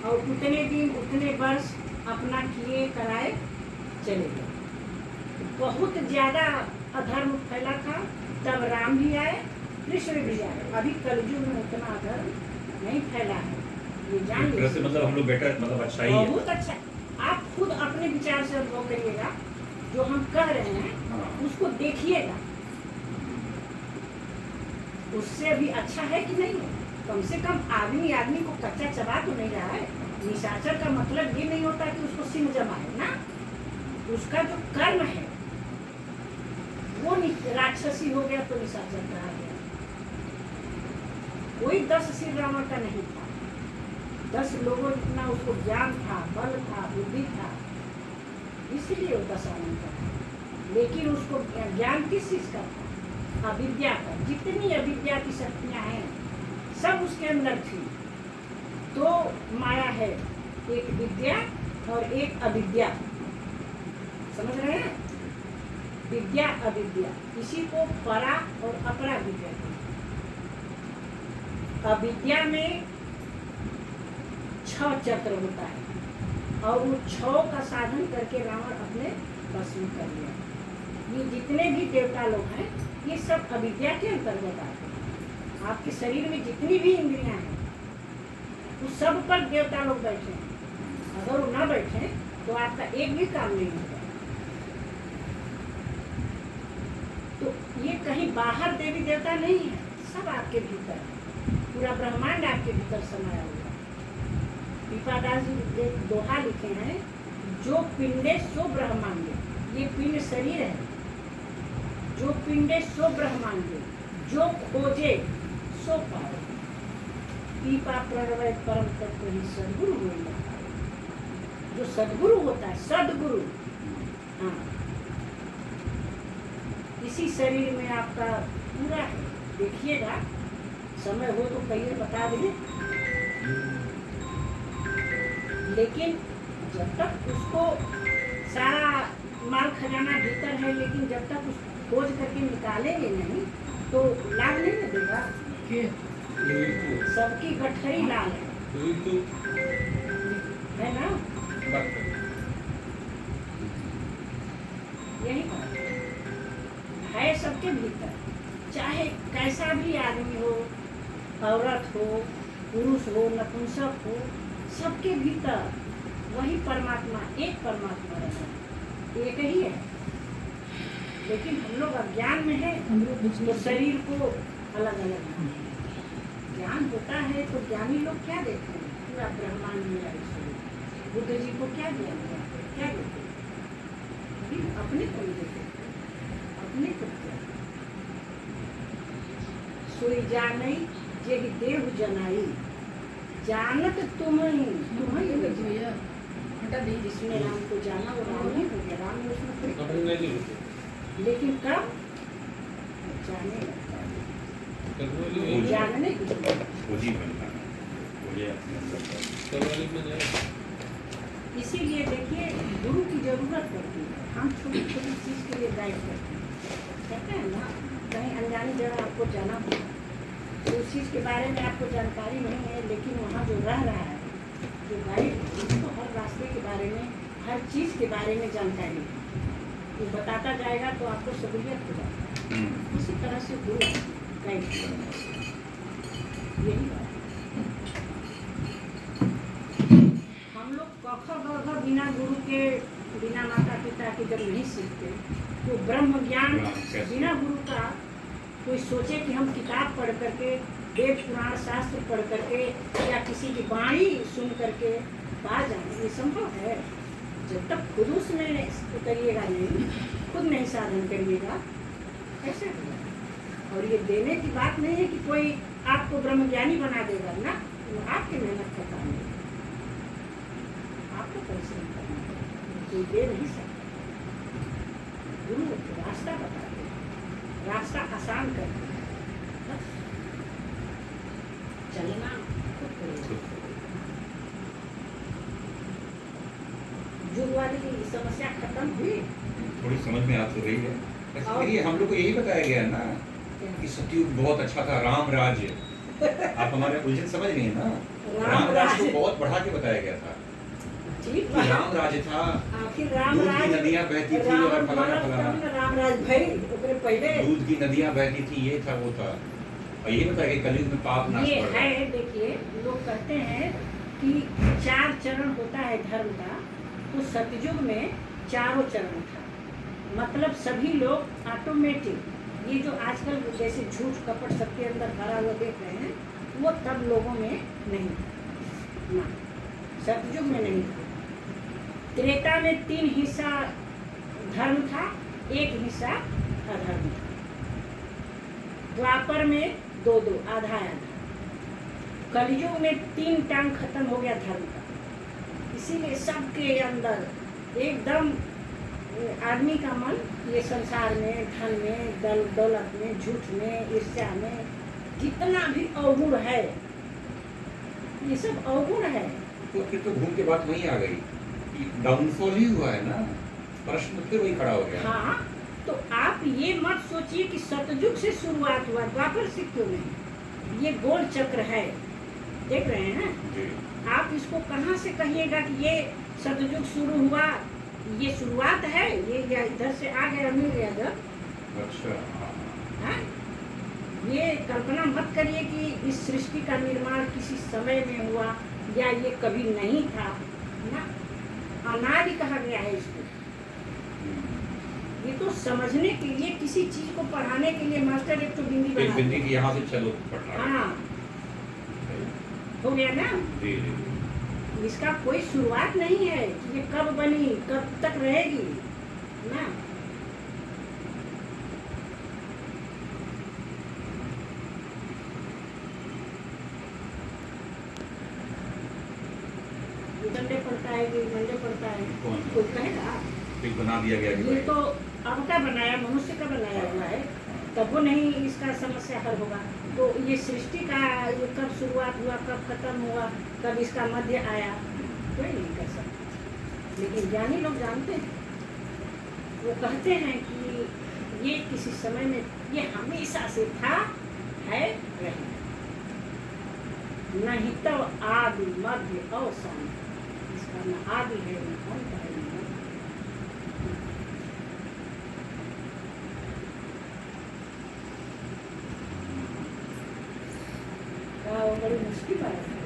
और उतने दिन उतने वर्ष अपना किए कराए चले गए। बहुत ज़्यादा अधर्म फैला था, तब राम भी आए, कृष्ण भी आए। अभी कलयुग में उतना अधर्म नहीं फैला है, ये जान लीजिए। मतलब हम लोग बेटर, मतलब अच्छा ही है। बहुत अच्छा। आप खुद अपने विचार से अनुभव करिएगा, जो हम कह रहे हैं उसको देखिएगा, उससे भी अच्छा है कि नहीं है। कम से कम आदमी आदमी को कच्चा चबा तो नहीं रहा है। निशाचर का मतलब ये नहीं होता कि उसको सिंह जमाए ना, उसका जो कर्म है वो राक्षसी हो गया तो निशाचर कहा गया। कोई 10 सिर रावण का नहीं था, 10 लोगों जितना उसको ज्ञान था, बल था, बुद्धि था, इसलिए वो 10 आनंद का था। लेकिन उसको ज्ञान किस चीज का था? अविद्या का। जितनी अविद्या की शक्तियां हैं सब उसके अंदर थी। तो माया है, एक विद्या और एक अविद्या, समझ रहे हैं? विद्या अविद्या, इसी को परा और अपरा विद्या कहते हैं। अविद्या में 6 चक्र होता है और वो 6 का साधन करके रावण अपने बस में कर लिया। ये जितने भी देवता लोग हैं ये सब अविद्या के अंतर्गत आते हैं। आपके शरीर में जितनी भी इंद्रियां हैं वो सब पर देवता लोग बैठे हैं। अगर वो ना बैठे तो आपका एक भी काम नहीं होगा। तो ये कहीं बाहर देवी देवता नहीं है, सब आपके भीतर है। पूरा ब्रह्मांड आपके भीतर समाया हुआ है। दीपादास जी एक दोहा लिखे हैं, जो पिंडे सो ब्रह्मांडे। ये पिंड शरीर है, जो पिंडे सो ब्रह्मांडे, जो खोजे सो पाए। पीपा प्रणवय परम तत्व ही सदगुरु बोलता है। जो सदगुरु होता है, सदगुरु, हाँ, इसी शरीर में आपका पूरा है। देखिएगा, समय हो तो कहिए, बता देंगे। लेकिन जब तक उसको सारा माल खजाना भीतर है, लेकिन जब तक उसको खोज करके निकालेंगे नहीं तो लाभ नहीं न देगा। सबकी गठरी लाल है ना? यही बात है सबके भीतर। चाहे कैसा भी आदमी हो, औरत हो, पुरुष हो, नपुंसक हो, सबके भीतर वही परमात्मा, एक परमात्मा रहता है, एक ही है। लेकिन हम लोग अज्ञान में है तो शरीर को अलग अलग ज्ञान होता है। तो ज्ञानी लोग क्या देखते हैं? पूरा ब्रह्मांड मेरा ईश्वर। बुद्ध जी को क्या दिया गया? क्या देखते हैं? अपने को नहीं देखते, अपने को क्या सोई जाने जे देव जनाई, जानत तुम्हें जिसने राम को जाना वो राम ही हो गया। राम ने उसमें लेकिन कब जाने लगता है, जानने की इसीलिए देखिए गुरु की जरूरत पड़ती है। हम छोटी छोटी चीज के लिए गाइड करते हैं, कहते हैं ना, कहीं अनजानी जगह आपको जाना होगा तो उस चीज़ के बारे में आपको जानकारी नहीं है, लेकिन वहाँ जो रह रहा है, जो गाइड, उसको हर रास्ते के बारे में, हर चीज़ के बारे में जानकारी है। वो बताता जाएगा तो आपको सहूलियत हो जाती है। उसी तरह से गुरु गाइड करना, यही बात है। हम लोग कख बिना गुरु के, बिना माता पिता के जब नहीं सीखते तो ब्रह्म ज्ञान बिना गुरु का कोई सोचे कि हम किताब पढ़ करके, वेद पुराण शास्त्र पढ़ करके या किसी की वाणी सुन करके पा जाए, ये संभव है? जब तक खुद उसमें उतरिएगा नहीं, खुद नहीं साधन करिएगा, कैसे होगा? और ये देने की बात नहीं है कि कोई आपको ब्रह्मज्ञानी बना देगा ना, वो आपकी मेहनत का काम है, आपको परिश्रम करना है, कोई दे नहीं सकता। गुरु रास्ता बता दे, रास्ता आसान कर दे, बस चलना खुद करेगा। जुग वाली समस्या खत्म हुई, थोड़ी समझ में आ तो रही है। ये हम लोग को यही बताया गया है ना कि सतयुग बहुत अच्छा था, राम राज्य। आप हमारे उलझन समझ रही हैं ना? राम राज को राज बहुत बढ़ा के बताया गया था ठीक कि राम राज था, आखिर राम दूध की राज नदियां बहती थी और फलाना फलाना, राम राज भाई ओकरे पहले दूध की नदियां बहती थी, ये था वो था। और ये बताया कि कलयुग में पाप नाश ये बढ़ रहा है। है। देखिए लोग कहते हैं कि 4 चरण होता है धर्म का, तो सतयुग में चारों चरण था। मतलब सभी लोग ऑटोमेटिक, ये जो आजकल जैसे झूठ कपट सबके अंदर भरा हुआ देख रहे हैं, वो तब लोगों में नहीं था ना, सतयुग में नहीं था। त्रेता में 3 हिस्सा धर्म था, 1 हिस्सा अधर्म था। द्वापर में 2-2 आधा आधा। कलयुग में 3 टांग खत्म हो गया धर्म का। इसीलिए सबके अंदर एकदम आदमी का मन ये संसार में, धन में, दौलत में, झूठ में, ईर्ष्या में, जितना भी अवगुण है, ये सब अवगुण है। तो फिर तो घूम के बात वहीं आ गई कि डाउनफॉल ही हुआ है ना, प्रश्न फिर वही खड़ा हो गया। हाँ, तो आप ये मत सोचिए कि सतयुग से शुरुआत हुआ, द्वापर से क्यों नहीं। ये गोल चक्र है, देख रहे हैं ना जी। आप। इसको कहाँ से कहिएगा कि ये सतयुग शुरू हुआ, ये शुरुआत है, ये या इधर से आ गया मिल गया जब। अच्छा, हाँ? ये कल्पना मत करिए कि इस सृष्टि का निर्माण किसी समय में हुआ या ये कभी नहीं था ना, अनादि कहा गया है इसको। ये तो समझने के लिए, किसी चीज को पढ़ाने के लिए मास्टर एक तो बिंदी एक बना बिंदी दिया। की यहाँ से चलो पढ़ना। हाँ, हो गया ना। जी जी। इसका कोई शुरुआत नहीं है कि ये कब बनी, कब तक रहेगी ना। मंडे पड़ता है कि मंडे पड़ता है, कौन? कोई कहेगा। एक बना दिया गया कि ये भाई। तो अब का बनाया, मनुष्य का बनाया हुआ है, तब वो नहीं इसका समस्या हल होगा। तो ये सृष्टि का ये कब शुरुआत हुआ, कब खत्म हुआ, कब इसका मध्य आया, कोई नहीं कर सकता। लेकिन ज्ञानी लोग जानते हैं, वो कहते हैं कि ये किसी समय में, ये हमेशा से था, है, रहेगा। नहीं तो आदि मध्य अवसान, इसका न आदि है न अंत है न मध्य। बड़ी मुश्किल है।